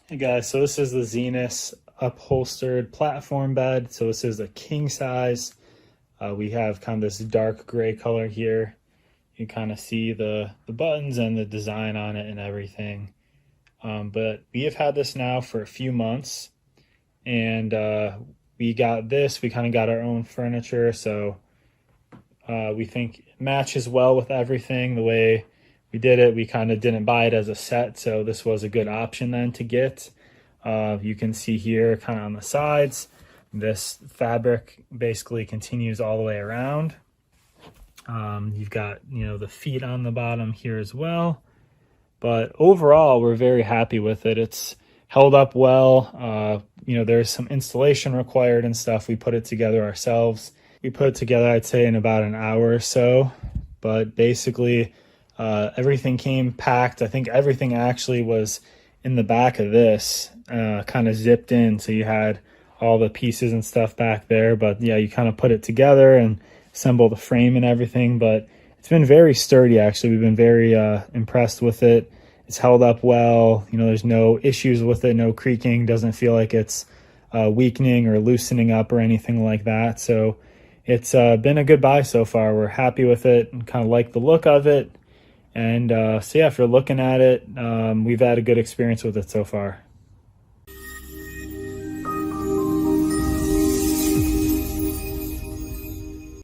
Hey guys, so this is the ZINUS upholstered platform bed. So this is a king size. We have kind of this dark gray color here. You kind of see the buttons and the design on it and everything. But we have had this now for a few months, and we got this. We kind of got our own furniture, so we think it matches well with everything. The way we did it, we kind of didn't buy it as a set, so this was a good option then to get. You can see here kind of on the sides, this fabric basically continues all the way around. You've got, the feet on the bottom here as well. But overall, we're very happy with it. It's held up well. There's some installation required and stuff. We put it together ourselves. We put it together, I'd say, in about an hour or so. But basically, everything came packed. I think everything actually was in the back of this, kind of zipped in. So you had all the pieces and stuff back there. But yeah, you kind of put it together and assemble the frame and everything. But it's been very sturdy, actually. We've been very impressed with it. It's held up well. There's no issues with it, no creaking. Doesn't feel like it's weakening or loosening up or anything like that. So it's been a good buy so far. We're happy with it and kind of like the look of it. And so yeah, if you're looking at it, we've had a good experience with it so far.